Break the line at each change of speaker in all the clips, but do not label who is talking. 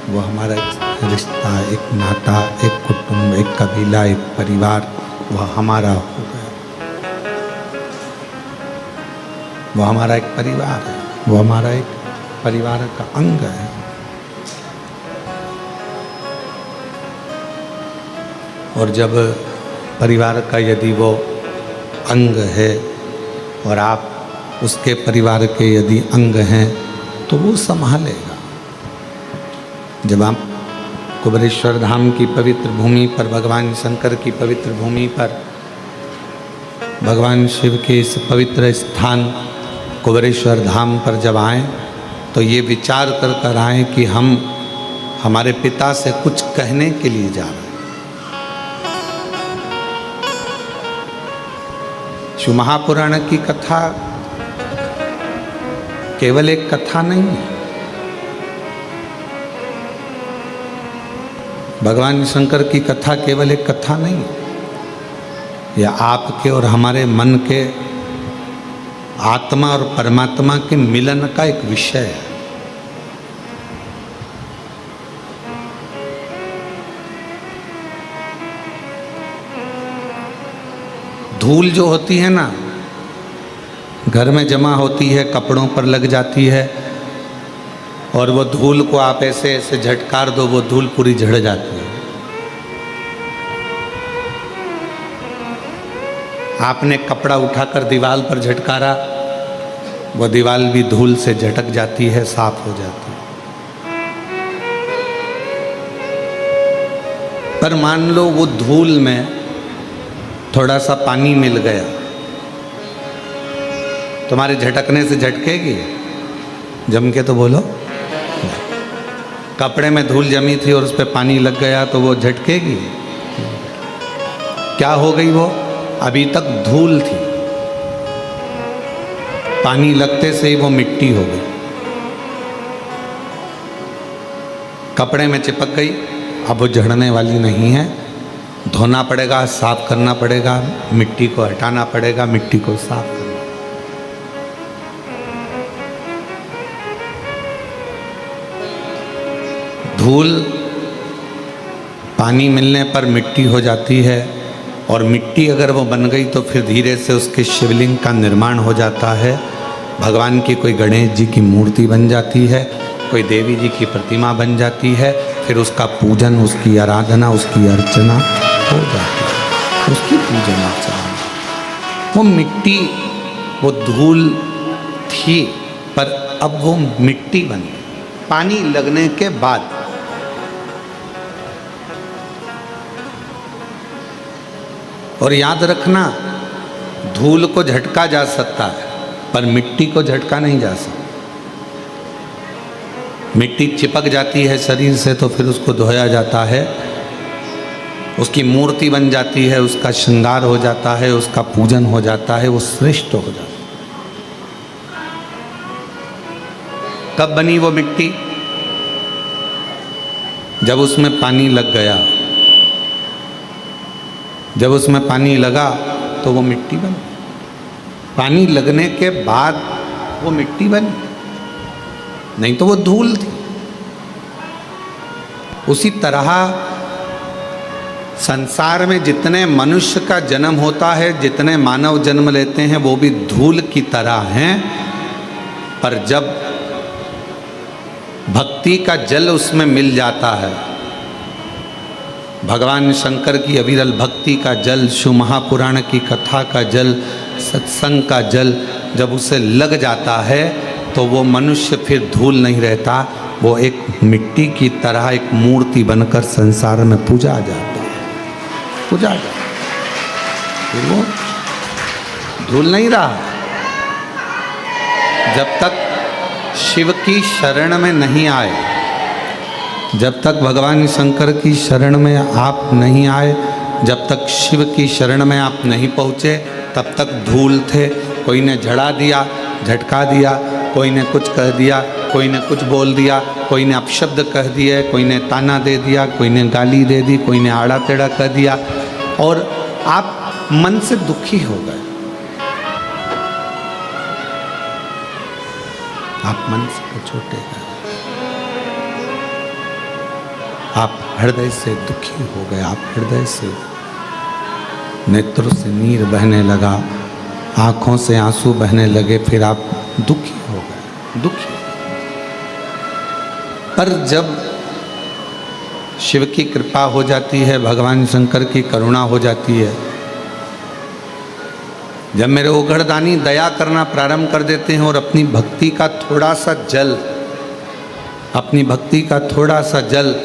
वो हमारा एक रिश्ता, एक नाता, एक कुटुंब, एक कबीला, एक परिवार, वह हमारा हो गया। वो हमारा एक परिवार है, वो हमारा एक परिवार का अंग है। और जब परिवार का यदि वो अंग है और आप उसके परिवार के यदि अंग हैं तो वो संभालेगा। जब आप कुबेरेश्वर धाम की पवित्र भूमि पर, भगवान शंकर की पवित्र भूमि पर, भगवान शिव के इस पवित्र स्थान कुबेरेश्वर धाम पर जब आएँ तो ये विचार कर कर आएँ कि हम हमारे पिता से कुछ कहने के लिए जा रहे हैं। शिव महापुराण की कथा केवल एक कथा नहीं है। भगवान शंकर की कथा केवल एक कथा नहीं है। यह आपके और हमारे मन के आत्मा और परमात्मा के मिलन का एक विषय है। धूल जो होती है ना, घर में जमा होती है, कपड़ों पर लग जाती है, और वो धूल को आप ऐसे ऐसे झटकार दो, वो धूल पूरी झड़ जाती है। आपने कपड़ा उठाकर दीवार पर झटकारा, वो दीवार भी धूल से झटक जाती है, साफ हो जाती है। पर मान लो वो धूल में थोड़ा सा पानी मिल गया, तुम्हारे झटकने से झटकेगी? जम के तो बोलो। कपड़े में धूल जमी थी और उस पर पानी लग गया तो वो झटकेगी? क्या हो गई? वो अभी तक धूल थी, पानी लगते से ही वो मिट्टी हो गई, कपड़े में चिपक गई। अब वो झड़ने वाली नहीं है, धोना पड़ेगा, साफ करना पड़ेगा, मिट्टी को हटाना पड़ेगा, मिट्टी को साफ करना। धूल पानी मिलने पर मिट्टी हो जाती है, और मिट्टी अगर वो बन गई तो फिर धीरे से उसके शिवलिंग का निर्माण हो जाता है। भगवान की कोई गणेश जी की मूर्ति बन जाती है, कोई देवी जी की प्रतिमा बन जाती है, फिर उसका पूजन, उसकी आराधना, उसकी अर्चना हो जाती है, उसकी पूजन अर्चना। वो मिट्टी, वो धूल थी, पर अब वो मिट्टी बन गई पानी लगने के बाद। और याद रखना, धूल को झटका जा सकता है पर मिट्टी को झटका नहीं जा सकता। मिट्टी चिपक जाती है शरीर से तो फिर उसको धोया जाता है, उसकी मूर्ति बन जाती है, उसका श्रृंगार हो जाता है, उसका पूजन हो जाता है, वो श्रेष्ठ हो जाता है। कब बनी वो मिट्टी? जब उसमें पानी लग गया। जब उसमें पानी लगा तो वो मिट्टी बनी। पानी लगने के बाद वो मिट्टी बनी, नहीं तो वो धूल थी। उसी तरह संसार में जितने मनुष्य का जन्म होता है, जितने मानव जन्म लेते हैं, वो भी धूल की तरह हैं। पर जब भक्ति का जल उसमें मिल जाता है, भगवान शंकर की अविरल भक्ति का जल, शिव महापुराण की कथा का जल, सत्संग का जल जब उसे लग जाता है तो वो मनुष्य फिर धूल नहीं रहता, वो एक मिट्टी की तरह एक मूर्ति बनकर संसार में पूजा जाता है, पूजा जाता है। फिर वो धूल नहीं रहा। जब तक शिव की शरण में नहीं आए, जब तक भगवान शंकर की शरण में आप नहीं आए, जब तक शिव की शरण में आप नहीं पहुँचे, तब तक धूल थे। कोई ने झड़ा दिया, झटका दिया, कोई ने कुछ कह दिया, कोई ने कुछ बोल दिया, कोई ने अपशब्द कह दिए, कोई ने ताना दे दिया, कोई ने गाली दे दी, कोई ने आड़ा टेढ़ा कह दिया, और आप मन से दुखी हो गए। आप मन से छोटे गए। आप हृदय से दुखी हो गए, आप हृदय से, नेत्रों से नीर बहने लगा, आँखों से आंसू बहने लगे, फिर आप दुखी हो गए, दुखी। पर जब शिव की कृपा हो जाती है, भगवान शंकर की करुणा हो जाती है, जब मेरे उघड़दानी दया करना प्रारंभ कर देते हैं और अपनी भक्ति का थोड़ा सा जल, अपनी भक्ति का थोड़ा सा जल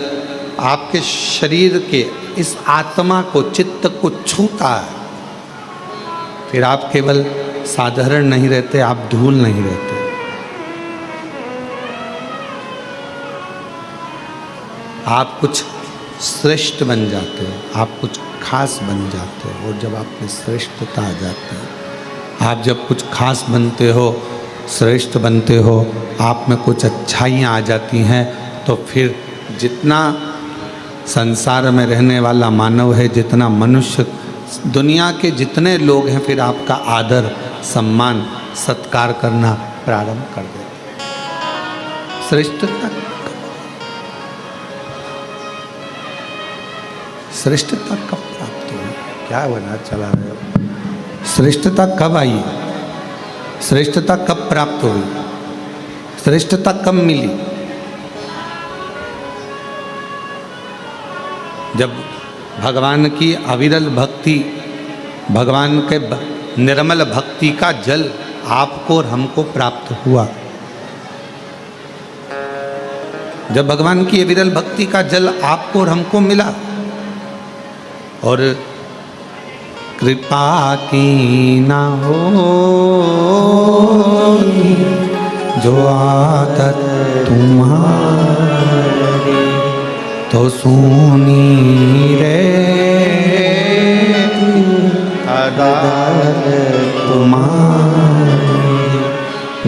आपके शरीर के इस आत्मा को, चित्त को छूता है, फिर आप केवल साधारण नहीं रहते, आप धूल नहीं रहते, आप कुछ श्रेष्ठ बन जाते हो, आप कुछ खास बन जाते हो। और जब आप में श्रेष्ठता आ जाती है, आप जब कुछ खास बनते हो, श्रेष्ठ बनते हो, आप में कुछ अच्छाइयाँ आ जाती हैं, तो फिर जितना संसार में रहने वाला मानव है, जितना मनुष्य, दुनिया के जितने लोग हैं, फिर आपका आदर, सम्मान, सत्कार करना प्रारंभ कर देते। श्रेष्ठता, श्रेष्ठता कब प्राप्त हुई? क्या बना चला रहे हो? श्रेष्ठता कब आई? श्रेष्ठता कब प्राप्त हुई? श्रेष्ठता कब मिली? जब भगवान की अविरल भक्ति, भगवान के निर्मल भक्ति का जल आपको और हमको प्राप्त हुआ। जब भगवान की अविरल भक्ति का जल आपको और हमको मिला, और कृपा की ना हो जो आदत तुम्हारी, तो सुनी रे अदालत तुम्हारी,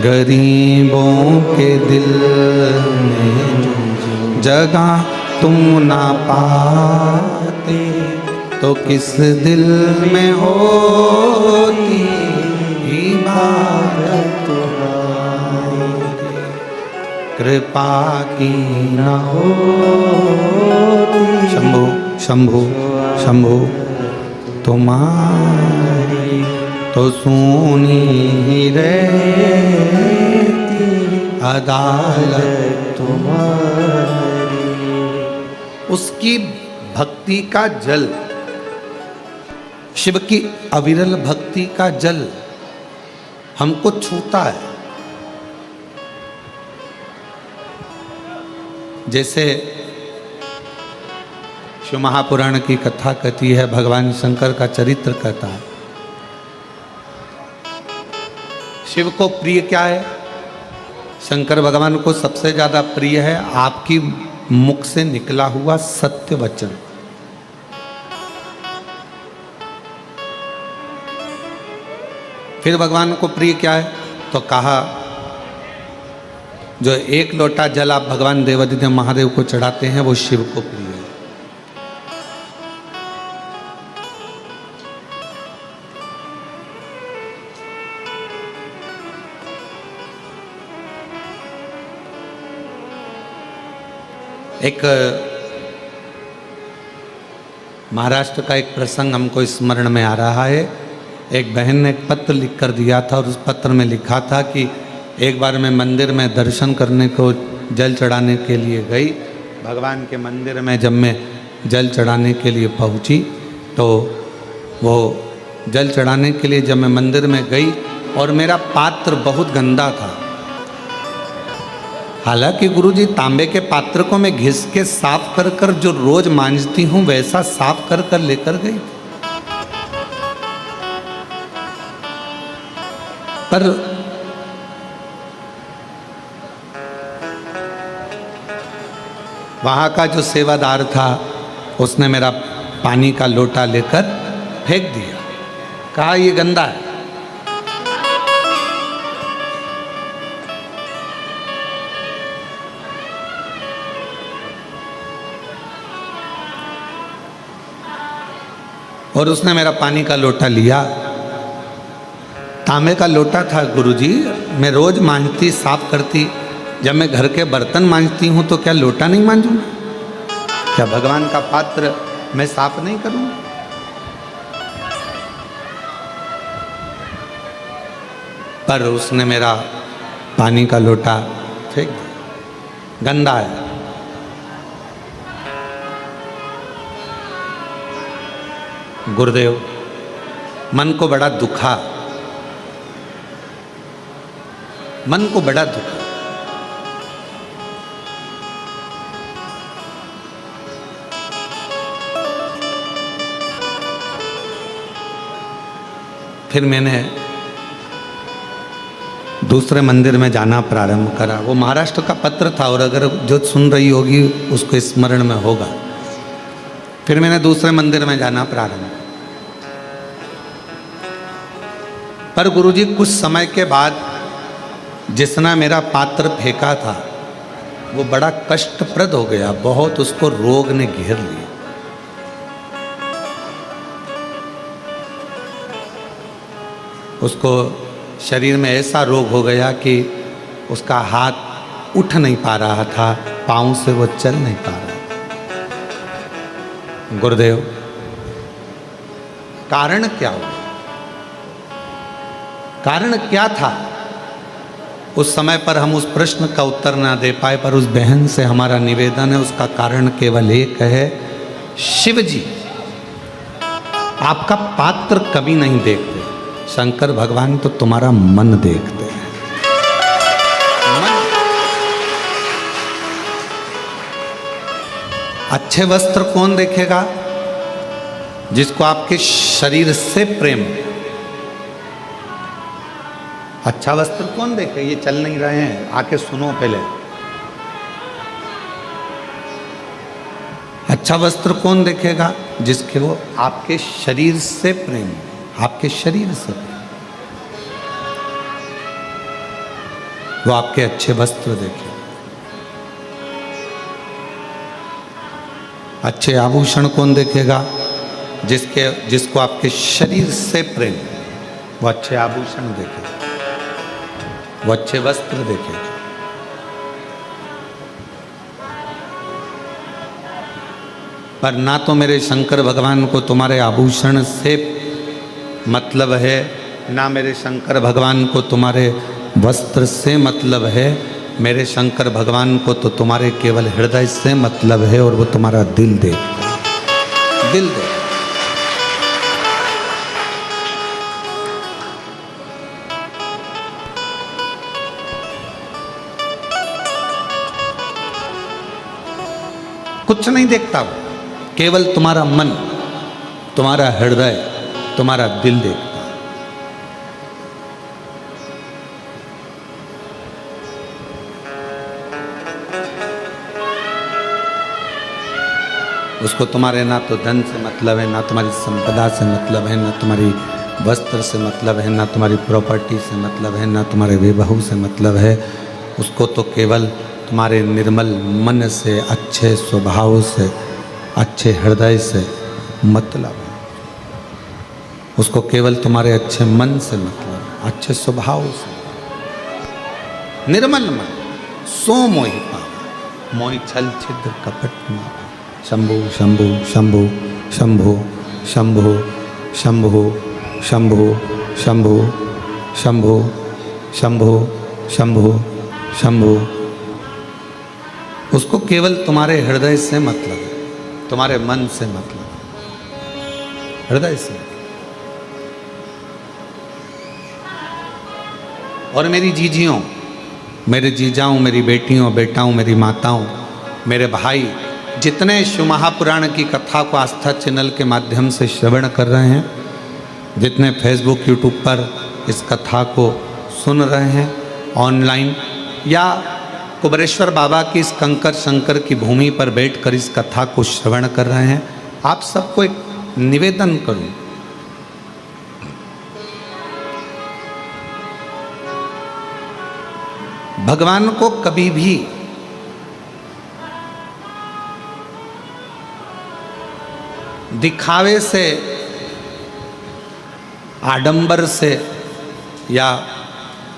गरीबों के दिल में जगह तुम ना पाते, तो किस दिल में होती इबादत तुम्हारी, कृपा की न होती शंभु शंभु शंभु तुम्हारी, तो सुनी रहती अदालत तुम्हारी। उसकी भक्ति का जल, शिव की अविरल भक्ति का जल हमको छूता है। जैसे शिव महापुराण की कथा कहती है, भगवान शंकर का चरित्र कहता है। शिव को प्रिय क्या है? शंकर भगवान को सबसे ज्यादा प्रिय है आपकी मुख से निकला हुआ सत्य वचन। फिर भगवान को प्रिय क्या है? तो कहा, जो एक लोटा जल आप भगवान देवादिदेव महादेव को चढ़ाते हैं, वो शिव को प्रिय है। एक महाराष्ट्र का एक प्रसंग हमको स्मरण में आ रहा है। एक बहन ने एक पत्र लिख कर दिया था, और उस पत्र में लिखा था कि एक बार मैं मंदिर में दर्शन करने को जल चढ़ाने के लिए गई। भगवान के मंदिर में जब मैं जल चढ़ाने के लिए पहुंची, तो वो जल चढ़ाने के लिए जब मैं मंदिर में गई, और मेरा पात्र बहुत गंदा था। हालांकि गुरुजी तांबे के पात्र को मैं घिस के साफ कर कर जो रोज मांजती हूँ, वैसा साफ कर कर लेकर गई। पर वहाँ का जो सेवादार था, उसने मेरा पानी का लोटा लेकर फेंक दिया, कहा ये गंदा है। और उसने मेरा पानी का लोटा लिया। तांबे का लोटा था गुरुजी, मैं रोज मांजती, साफ करती। जब मैं घर के बर्तन मांजती हूँ तो क्या लोटा नहीं मांजूंगा? क्या भगवान का पात्र मैं साफ नहीं करूं? पर उसने मेरा पानी का लोटा फेंक दिया, गंदा है। गुरुदेव, मन को बड़ा दुखा, मन को बड़ा दुखा। फिर मैंने दूसरे मंदिर में जाना प्रारंभ करा। वो महाराष्ट्र का पत्र था और अगर जो सुन रही होगी उसको स्मरण में होगा। फिर मैंने दूसरे मंदिर में जाना प्रारंभ। पर गुरुजी कुछ समय के बाद जिसने मेरा पात्र फेंका था वो बड़ा कष्टप्रद हो गया, बहुत उसको रोग ने घेर लिया। उसको शरीर में ऐसा रोग हो गया कि उसका हाथ उठ नहीं पा रहा था, पांव से वो चल नहीं पा रहा था। गुरुदेव, कारण क्या हुआ? कारण क्या था? उस समय पर हम उस प्रश्न का उत्तर ना दे पाए, पर उस बहन से हमारा निवेदन है, उसका कारण केवल एक है, शिव जी आपका पात्र कभी नहीं देखते, शंकर भगवान तो तुम्हारा मन देखते हैं। मन। अच्छे वस्त्र कौन देखेगा? जिसको आपके शरीर से प्रेम। अच्छा वस्त्र कौन देखे? ये चल नहीं रहे हैं, आके सुनो पहले। अच्छा वस्त्र कौन देखेगा? जिसके वो आपके शरीर से प्रेम, आपके शरीर से वो आपके अच्छे वस्त्र देखे। अच्छे आभूषण कौन देखेगा? जिसको आपके शरीर से प्रेम, वो अच्छे आभूषण देखेगा, वो अच्छे वस्त्र देखेगा। पर ना तो मेरे शंकर भगवान को तुम्हारे आभूषण से मतलब है, ना मेरे शंकर भगवान को तुम्हारे वस्त्र से मतलब है। मेरे शंकर भगवान को तो तुम्हारे केवल हृदय से मतलब है, और वो तुम्हारा दिल देखता है। दिल देख। कुछ नहीं देखता वो, केवल तुम्हारा मन, तुम्हारा हृदय, तुम्हारा दिल देखता। उसको तुम्हारे ना तो धन से मतलब है, ना तुम्हारी संपदा से मतलब है, ना तुम्हारी वस्त्र से मतलब है, ना तुम्हारी प्रॉपर्टी से मतलब है, ना तुम्हारे वैभव से मतलब है। उसको तो केवल तुम्हारे निर्मल मन से, अच्छे स्वभाव से, अच्छे हृदय से मतलब है। उसको केवल तुम्हारे अच्छे मन से मतलब, अच्छे स्वभाव से। निर्मल मन सो मोहि पावा, मोहि छल छिद्र कपट मावा। शंभु शंभु शंभु शंभु शंभु शंभु शंभु शंभु शंभु शंभु शंभु शंभु। उसको केवल तुम्हारे हृदय से मतलब है, तुम्हारे मन से मतलब, हृदय से। और मेरी जीजियों, मेरे जीजाओं, मेरी बेटियों, बेटाओं, मेरी माताओं, मेरे भाई, जितने शिव महापुराण की कथा को आस्था चैनल के माध्यम से श्रवण कर रहे हैं, जितने फेसबुक यूट्यूब पर इस कथा को सुन रहे हैं ऑनलाइन, या कुबरेश्वर बाबा की इस कंकर शंकर की भूमि पर बैठकर इस कथा को श्रवण कर रहे हैं, आप सबको एक निवेदन करूं। भगवान को कभी भी दिखावे से, आडंबर से या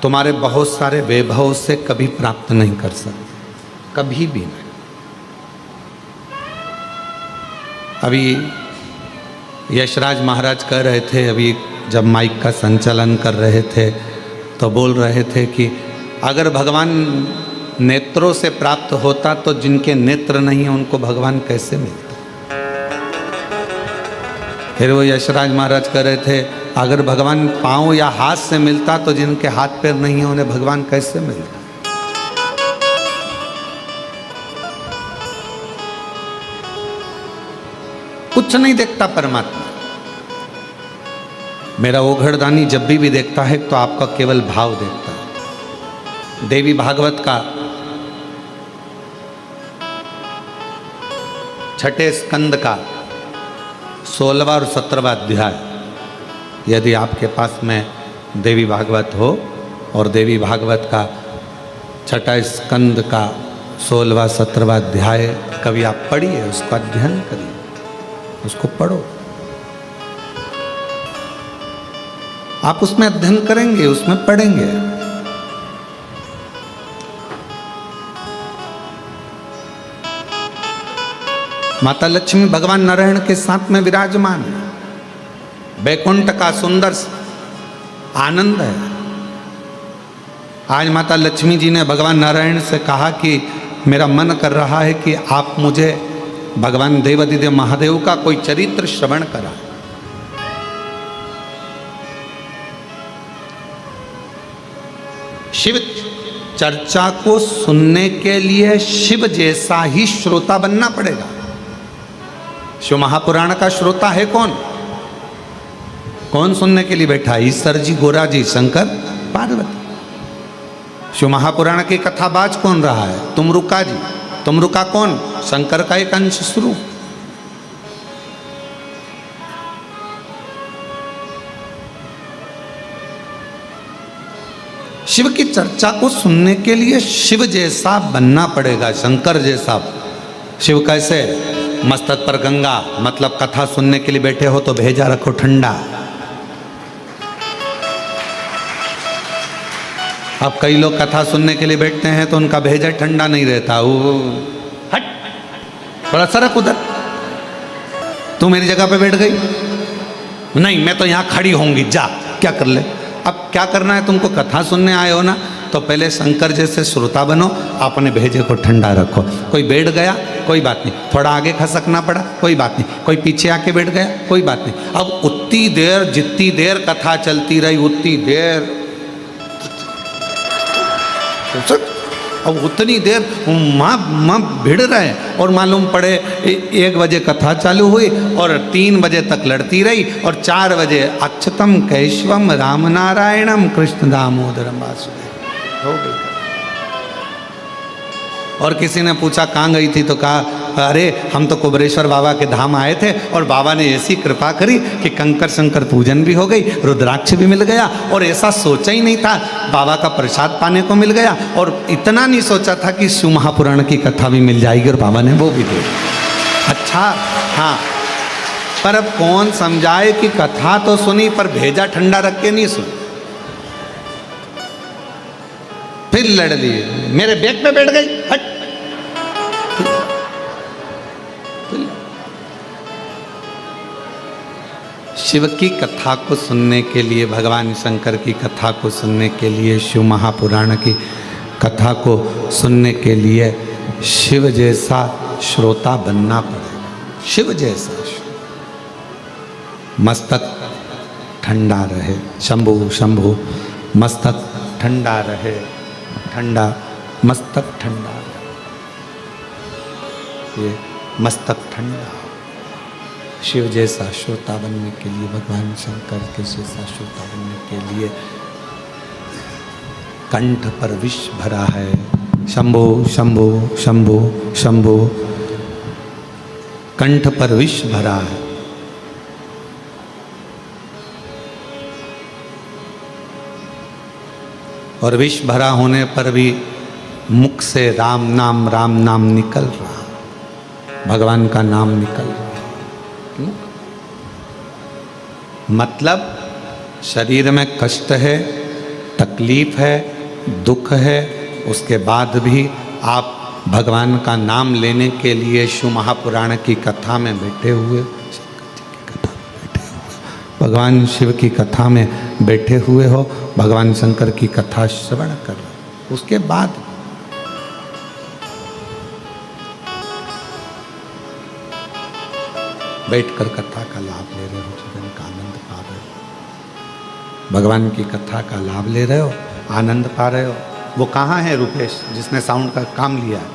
तुम्हारे बहुत सारे वैभव से कभी प्राप्त नहीं कर सकते, कभी भी नहीं। अभी यशराज महाराज कह रहे थे, अभी जब माइक का संचालन कर रहे थे तो बोल रहे थे कि अगर भगवान नेत्रों से प्राप्त होता तो जिनके नेत्र नहीं है उनको भगवान कैसे मिलता। फिर वो यशराज महाराज कह रहे थे अगर भगवान पाँव या हाथ से मिलता तो जिनके हाथ पैर नहीं है उन्हें भगवान कैसे मिलता। कुछ नहीं देखता परमात्मा। मेरा ओघड़दानी जब भी देखता है तो आपका केवल भाव देखता है। देवी भागवत का 6ठे स्कंद का 16वां और 17वां अध्याय, यदि आपके पास में देवी भागवत हो और देवी भागवत का 6ठा स्कंद का 16वां 17वां अध्याय कभी आप पढ़िए, उसका अध्ययन करिए, उसको पढ़ो। आप उसमें अध्ययन करेंगे, उसमें पढ़ेंगे। माता लक्ष्मी भगवान नारायण के साथ में विराजमान है। बैकुंठ का सुंदर आनंद है। आज माता लक्ष्मी जी ने भगवान नारायण से कहा कि मेरा मन कर रहा है कि आप मुझे भगवान देवाधिदेव महादेव का कोई चरित्र श्रवण करा। शिव चर्चा को सुनने के लिए शिव जैसा ही श्रोता बनना पड़ेगा। शिव महापुराण का श्रोता है कौन? कौन सुनने के लिए बैठा? ईश्वर जी, गोरा जी, शंकर, पार्वती। शिव महापुराण की कथाबाज कौन रहा है? तुमरुका जी। तुमरुका कौन? शंकर का एक अंश स्वरूप। शिव की चर्चा को सुनने के लिए शिव जैसा बनना पड़ेगा, शंकर जैसा। शिव कैसे? मस्तक पर गंगा, मतलब कथा सुनने के लिए बैठे हो तो भेजा रखो ठंडा। अब कई लोग कथा सुनने के लिए बैठते हैं तो उनका भेजा ठंडा नहीं रहता। वो हट, थोड़ा सरक उधर। तू मेरी जगह पे बैठ गई? नहीं, मैं तो यहाँ खड़ी होंगी, जा। क्या कर ले? अब क्या करना है तुमको? कथा सुनने आए हो ना, तो पहले शंकर जैसे श्रोता बनो, अपने भेजे को ठंडा रखो। कोई बैठ गया, कोई बात नहीं, थोड़ा आगे खसकना पड़ा, कोई बात नहीं, कोई पीछे आके बैठ गया, कोई बात नहीं। अब उतनी देर, जितनी देर कथा चलती रही उतनी देर, अब उतनी देर माँ भिड़ रहे। और मालूम पड़े 1 बजे कथा चालू हुई और 3 बजे तक लड़ती रही और 4 बजे अच्युतम केशवम राम नारायणम कृष्ण दामोदरम वासुदेव हो गई। और किसी ने पूछा कहाँ गई थी, तो कहा अरे हम तो कुबरेश्वर बाबा के धाम आए थे और बाबा ने ऐसी कृपा करी कि कंकर शंकर पूजन भी हो गई, रुद्राक्ष भी मिल गया, और ऐसा सोचा ही नहीं था, बाबा का प्रसाद पाने को मिल गया। और इतना नहीं सोचा था कि शिव महापुराण की कथा भी मिल जाएगी, और बाबा ने वो भी दे। अच्छा, हाँ, पर अब कौन समझाए कि कथा तो सुनी पर भेजा ठंडा रख के नहीं सुनी। फिर लड़ लिए, मेरे बैग पे बैठ गई, हट। शिव की कथा को सुनने के लिए, भगवान शंकर की कथा को सुनने के लिए, शिव महापुराण की कथा को सुनने के लिए शिव जैसा श्रोता बनना पड़ेगा। शिव जैसा मस्तक ठंडा रहे। शंभु शंभु, मस्तक ठंडा रहे, ठंडा, मस्तक ठंडा रहे, ये मस्तक ठंडा। शिव जैसा श्रोता बनने के लिए, भगवान शंकर के जैसा श्रोता बनने के लिए कंठ पर विष भरा है। शंभो शंभो शंभो शंभो, कंठ पर विष भरा है। और विष भरा होने पर भी मुख से राम नाम निकल रहा, भगवान का नाम निकल रहा। मतलब शरीर में कष्ट है, तकलीफ है, दुख है, उसके बाद भी आप भगवान का नाम लेने के लिए शिव महापुराण की कथा में बैठे हुए, भगवान शिव की कथा में बैठे हुए हो, भगवान शंकर की कथा श्रवण कर रहे हो, उसके बाद बैठकर कथा का लाभ ले रहे हो, जीवन का आनंद पा रहे हो, भगवान की कथा का लाभ ले रहे हो, आनंद पा रहे हो। वो कहाँ है रूपेश जिसने साउंड का काम लिया है?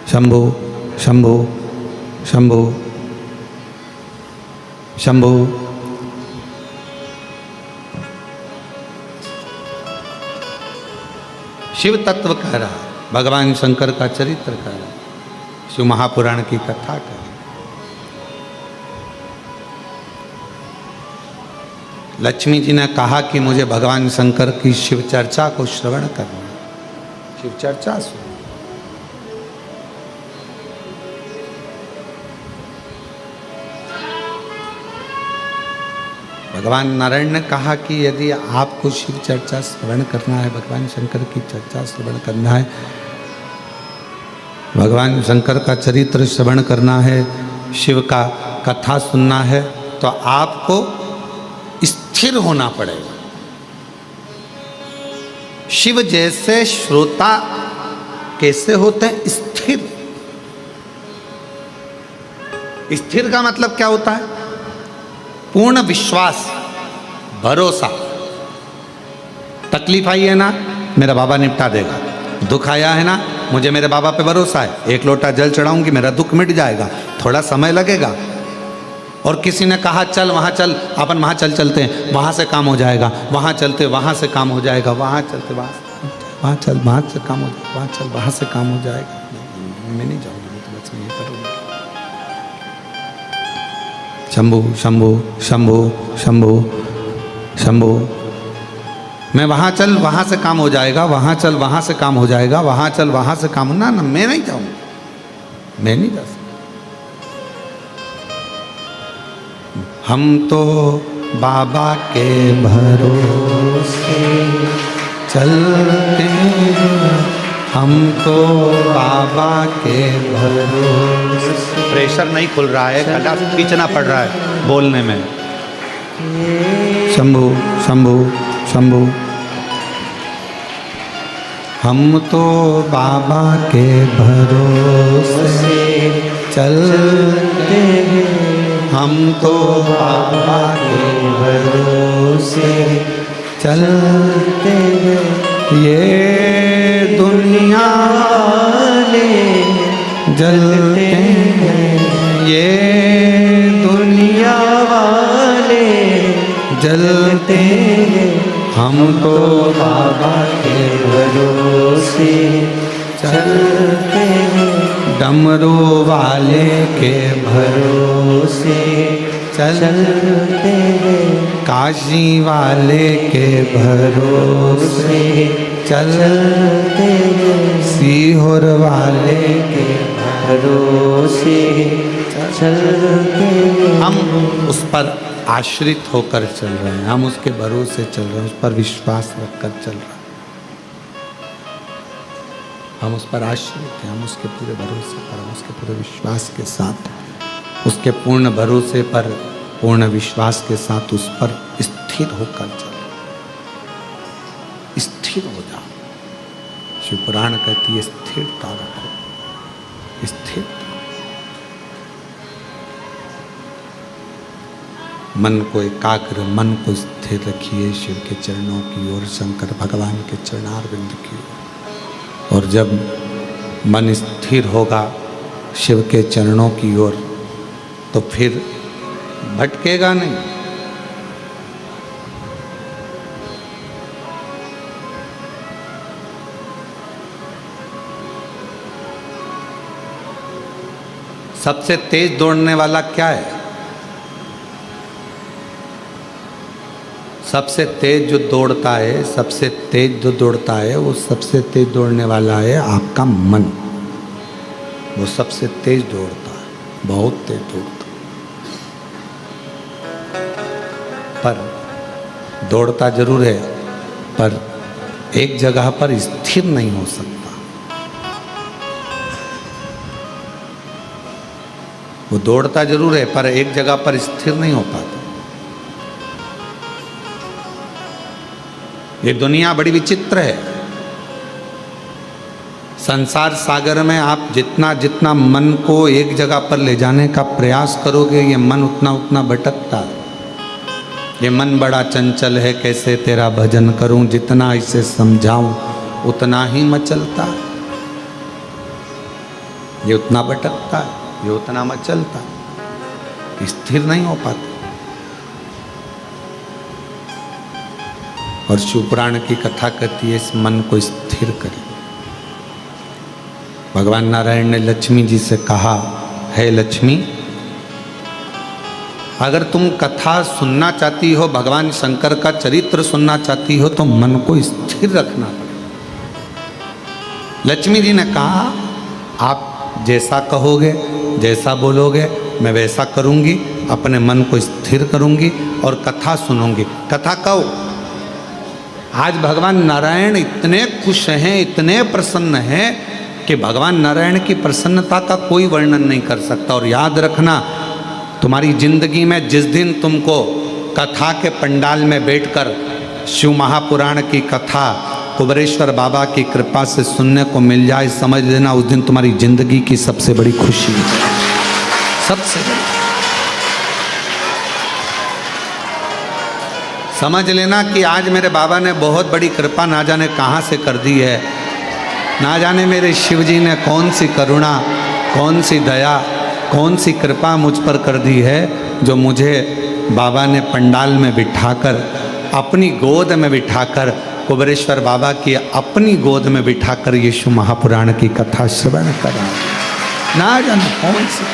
शंभो शंभो शंभो शंभो। शिव तत्व कह रहा है, भगवान शंकर का चरित्र कह रहा है, शिव महापुराण की कथा कह रहा है। लक्ष्मी जी ने कहा कि मुझे भगवान शंकर की शिव चर्चा को श्रवण करना है, शिव चर्चा सुन। भगवान नारायण ने कहा कि यदि आपको शिव चर्चा श्रवण करना है, भगवान शंकर की चर्चा श्रवण करना है, भगवान शंकर का चरित्र श्रवण करना है, शिव का कथा सुनना है, तो आपको स्थिर होना पड़ेगा। शिव जैसे श्रोता कैसे होते हैं? स्थिर। स्थिर का मतलब क्या होता है? पूर्ण विश्वास, भरोसा। तकलीफ आई है ना, मेरा बाबा निपटा देगा। दुख आया है ना, मुझे मेरे बाबा पे भरोसा है, एक लोटा जल चढ़ाऊंगी, मेरा दुख मिट जाएगा, थोड़ा समय लगेगा। और किसी ने कहा चल वहाँ चल, अपन वहाँ चलते हैं, वहाँ से काम हो जाएगा, वहाँ चलते वहाँ से काम हो जाएगा, वहाँ चलते वहाँ चल वहाँ से काम हो जाएगा, वहाँ चल वहाँ से काम हो जाएगा। मैं नहीं जाऊँगी, मैं तो बस यहीं पर हूँ। शंभो शंभो शंभो शंभो शंभो। मैं वहाँ चल वहाँ से काम हो जाएगा, वहाँ चल वहाँ से काम हो जाएगा, वहाँ चल वहाँ से काम। ना मैं नहीं जाऊँगा, मैं नहीं जा सकता। हम तो बाबा के भरोसे चलते हैं, हम तो बाबा के भरोसे। प्रेशर नहीं खुल रहा है, गला खींचना पड़ रहा है बोलने में। शंभो शंभो शंभो। हम तो बाबा के भरोसे चलते हैं, हम तो बाबा के भरोसे चलते हैं। ये दुनिया वाले जलते हैं, ये दुनिया वाले जलते हैं, हम तो बाबा के भरोसे चलते हैं। डमरू वाले के भरोसे चलते हैं, काशी वाले के भरोसे चलते हैं, सीहोर वाले के भरोसे चलते हैं। हम उस पर आश्रित होकर चल रहे हैं, हम उसके भरोसे चल रहे हैं, उस पर विश्वास रखकर चल रहे हैं, हम उस पर आश्रित हैं, हम उसके पूरे भरोसे पर, हम उसके पूरे विश्वास के साथ, उसके पूर्ण भरोसे पर, पूर्ण विश्वास के साथ उस पर स्थिर होकर चल। स्थिर हो जाओ। शिव पुराण कहती है स्थिरता रखो, स्थिरता। मन को एकाग्र, मन को स्थिर रखिए शिव के चरणों की ओर, शंकर भगवान के चरणारविंद की ओर। और जब मन स्थिर होगा शिव के चरणों की ओर, तो फिर भटकेगा नहीं। सबसे तेज दौड़ने वाला क्या है? सबसे तेज जो दौड़ता है, सबसे तेज जो दौड़ता है, वो सबसे तेज दौड़ने वाला है आपका मन। वो सबसे तेज दौड़ता है, बहुत तेज दौड़ता है। पर दौड़ता जरूर है, पर एक जगह पर स्थिर नहीं हो सकता। वो दौड़ता जरूर है पर एक जगह पर स्थिर नहीं हो पाता। ये दुनिया बड़ी विचित्र है। संसार सागर में आप जितना जितना मन को एक जगह पर ले जाने का प्रयास करोगे, ये मन उतना उतना भटकता है। ये मन बड़ा चंचल है, कैसे तेरा भजन करूं, जितना इसे समझाऊं उतना ही मचलता है। ये उतना भटकता है, ये उतना मचलता है, स्थिर नहीं हो पाता। और शिवपुराण की कथा कहती है इस मन को स्थिर करें। भगवान नारायण ने लक्ष्मी जी से कहा, है लक्ष्मी, अगर तुम कथा सुनना चाहती हो, भगवान शंकर का चरित्र सुनना चाहती हो, तो मन को स्थिर रखना पड़ेगा। लक्ष्मी जी ने कहा, आप जैसा कहोगे, जैसा बोलोगे, मैं वैसा करूंगी। अपने मन को स्थिर करूंगी और कथा सुनूंगी। कथा कहो। आज भगवान नारायण इतने खुश हैं, इतने प्रसन्न हैं कि भगवान नारायण की प्रसन्नता का कोई वर्णन नहीं कर सकता। और याद रखना, तुम्हारी जिंदगी में जिस दिन तुमको कथा के पंडाल में बैठकर शिव महापुराण की कथा कुबेरेश्वर बाबा की कृपा से सुनने को मिल जाए, समझ लेना उस दिन तुम्हारी जिंदगी की सबसे बड़ी खुशी है, सबसे बड़ी। समझ लेना कि आज मेरे बाबा ने बहुत बड़ी कृपा ना जाने कहाँ से कर दी है। ना जाने मेरे शिव जी ने कौन सी करुणा, कौन सी दया, कौन सी कृपा मुझ पर कर दी है, जो मुझे बाबा ने पंडाल में बिठाकर, अपनी गोद में बिठाकर, कुबेरेश्वर बाबा की अपनी गोद में बिठाकर यीशु महापुराण की कथा श्रवण करा। ना जाने कौन सी।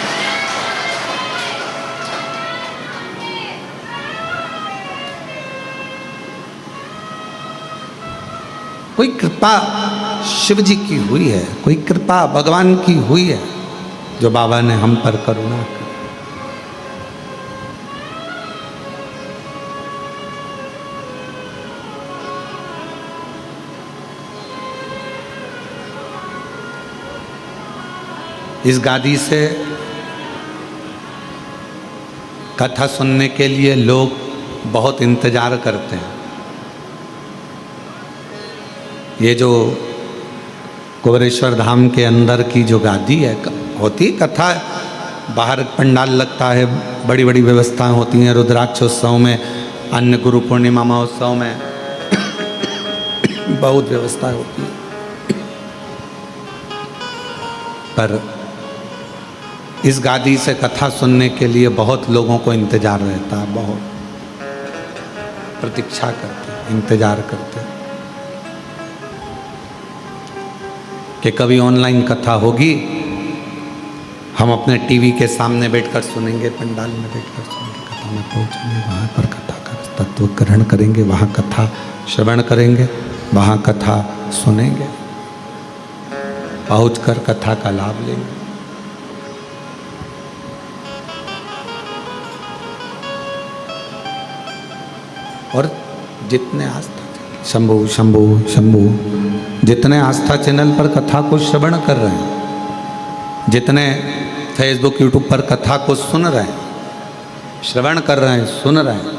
कोई कृपा शिव जी की हुई है, कोई कृपा भगवान की हुई है, जो बाबा ने हम पर करुणा की। इस गादी से कथा सुनने के लिए लोग बहुत इंतजार करते हैं। ये जो कुबेरेश्वर धाम के अंदर की जो गादी है, होती कथा, बाहर पंडाल लगता है, बड़ी बड़ी व्यवस्थाएं होती हैं, रुद्राक्षोत्सव में, अन्य गुरु पूर्णिमा महोत्सव में बहुत व्यवस्था होती है। पर इस गादी से कथा सुनने के लिए बहुत लोगों को इंतजार रहता है, बहुत प्रतीक्षा करते हैं, इंतजार करते हैं कि कभी ऑनलाइन कथा होगी, हम अपने टीवी के सामने बैठकर सुनेंगे, पंडाल में बैठकर सुनेंगे, कथा में पहुंचेंगे, वहाँ पर कथा का तत्व ग्रहण करेंगे, वहाँ कथा श्रवण करेंगे, वहाँ कथा सुनेंगे, पहुंचकर कथा का लाभ लेंगे। और जितने आस्था, शंभु शंभु शंभु, जितने आस्था चैनल पर कथा को श्रवण कर रहे हैं, जितने फेसबुक यूट्यूब पर कथा को सुन रहे हैं, श्रवण कर रहे हैं, सुन रहे हैं,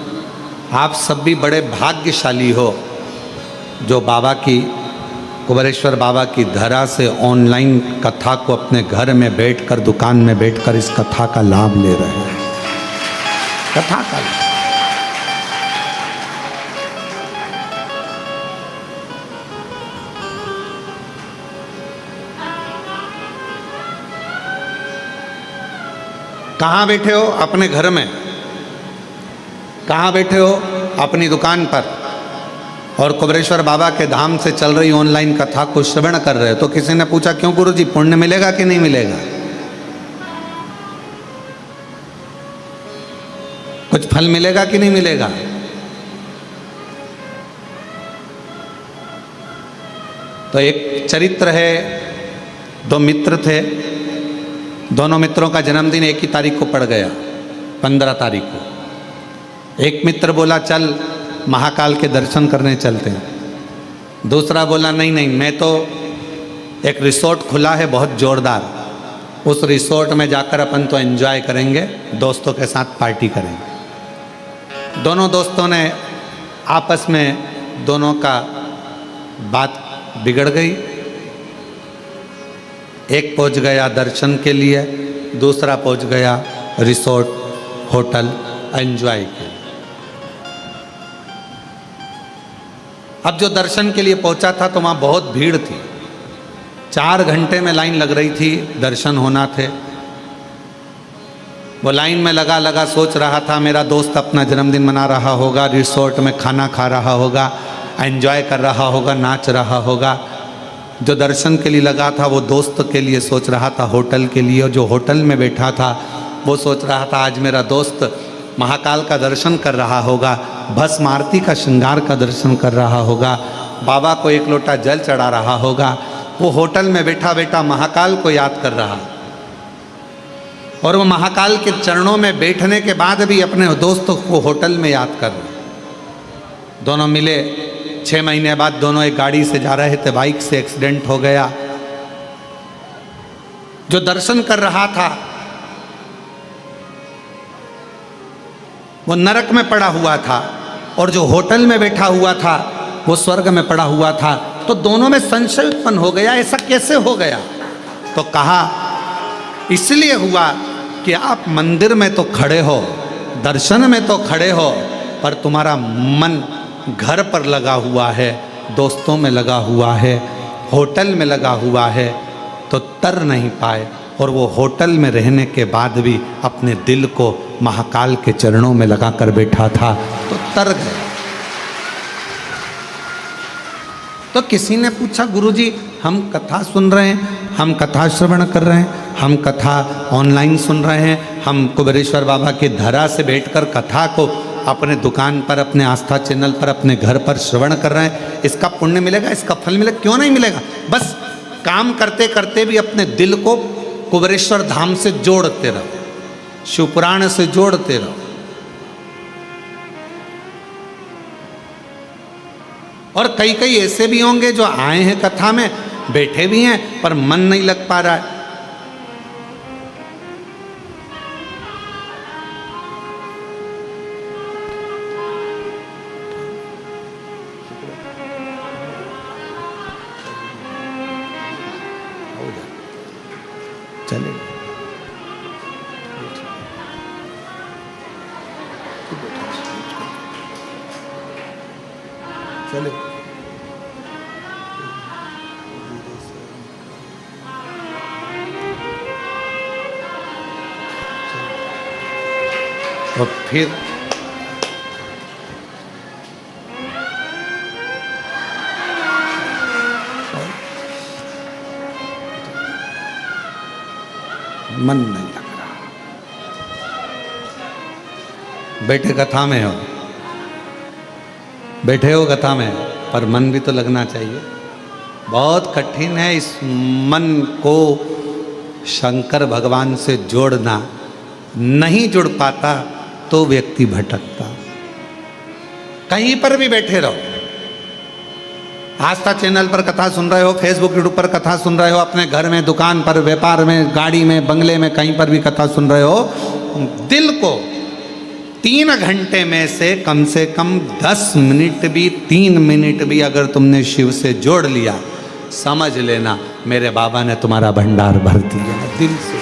आप सब भी बड़े भाग्यशाली हो जो बाबा की, कुबेरेश्वर बाबा की धरा से ऑनलाइन कथा को अपने घर में बैठकर, दुकान में बैठकर इस कथा का लाभ ले रहे हैं। कथा का लाभ। कहाँ बैठे हो? अपने घर में। कहाँ बैठे हो? अपनी दुकान पर। और कुबेरेश्वर बाबा के धाम से चल रही ऑनलाइन कथा को श्रवण कर रहे हो। तो किसी ने पूछा, क्यों गुरुजी, पुण्य मिलेगा कि नहीं मिलेगा? कुछ फल मिलेगा कि नहीं मिलेगा? तो एक चरित्र है, दो मित्र थे, दोनों मित्रों का जन्मदिन एक ही तारीख को पड़ गया, 15 तारीख को। एक मित्र बोला, चल महाकाल के दर्शन करने चलते हैं। दूसरा बोला, नहीं नहीं, मैं तो, एक रिसोर्ट खुला है बहुत जोरदार, उस रिसोर्ट में जाकर अपन तो एंजॉय करेंगे, दोस्तों के साथ पार्टी करेंगे। दोनों दोस्तों ने आपस में दोनों का बात बिगड़ गई। एक पहुंच गया दर्शन के लिए, दूसरा पहुंच गया रिसोर्ट होटल एंजॉय के लिए। अब जो दर्शन के लिए पहुंचा था तो वहाँ बहुत भीड़ थी, 4 घंटे में लाइन लग रही थी, दर्शन होना थे। वो लाइन में लगा सोच रहा था मेरा दोस्त अपना जन्मदिन मना रहा होगा, रिसोर्ट में खाना खा रहा होगा, एंजॉय कर रहा होगा, नाच रहा होगा। जो दर्शन के लिए लगा था वो दोस्त के लिए सोच रहा था होटल के लिए, और जो होटल में बैठा था वो सोच रहा था आज मेरा दोस्त महाकाल का दर्शन कर रहा होगा, भस्म आरती का श्रृंगार का दर्शन कर रहा होगा, बाबा को 1 लोटा जल चढ़ा रहा होगा। वो होटल में बैठा बैठा महाकाल को याद कर रहा, और वो महाकाल के चरणों में बैठने के बाद भी अपने दोस्तों को होटल में याद कर रहा। दोनों मिले, 6 महीने बाद दोनों एक गाड़ी से जा रहे थे, बाइक से एक्सीडेंट हो गया। जो दर्शन कर रहा था वो नरक में पड़ा हुआ था, और जो होटल में बैठा हुआ था वो स्वर्ग में पड़ा हुआ था। तो दोनों में संशय उत्पन्न हो गया, ऐसा कैसे हो गया? तो कहा इसलिए हुआ कि आप मंदिर में तो खड़े हो, दर्शन में तो खड़े हो, पर तुम्हारा मन घर पर लगा हुआ है, दोस्तों में लगा हुआ है, होटल में लगा हुआ है, तो तर नहीं पाए। और वो होटल में रहने के बाद भी अपने दिल को महाकाल के चरणों में लगा कर बैठा था, तो तर गए। तो किसी ने पूछा गुरुजी हम कथा सुन रहे हैं, हम कथा श्रवण कर रहे हैं, हम कथा ऑनलाइन सुन रहे हैं, हम कुबेरेश्वर बाबा की धरा से बैठकर कथा को अपने दुकान पर, अपने आस्था चैनल पर, अपने घर पर श्रवण कर रहे हैं, इसका पुण्य मिलेगा, इसका फल मिलेगा? क्यों नहीं मिलेगा? बस काम करते करते भी अपने दिल को कुबेरेश्वर धाम से जोड़ते रहो, शिवपुराण से जोड़ते रहो। और कई कई ऐसे भी होंगे जो आए हैं कथा में, बैठे भी हैं, पर मन नहीं लग पा रहा है। चले चले और फिर मन नहीं लग रहा। बैठे कथा में हो, बैठे हो कथा में, पर मन भी तो लगना चाहिए। बहुत कठिन है इस मन को शंकर भगवान से जोड़ना। नहीं जुड़ पाता तो व्यक्ति भटकता। कहीं पर भी बैठे रहो, आस्था चैनल पर कथा सुन रहे हो, फेसबुक यूट्यूब पर कथा सुन रहे हो, अपने घर में, दुकान पर, व्यापार में, गाड़ी में, बंगले में, कहीं पर भी कथा सुन रहे हो, दिल को 3 घंटे में से कम 10 मिनट भी, 3 मिनट भी अगर तुमने शिव से जोड़ लिया, समझ लेना मेरे बाबा ने तुम्हारा भंडार भर दिया दिल से।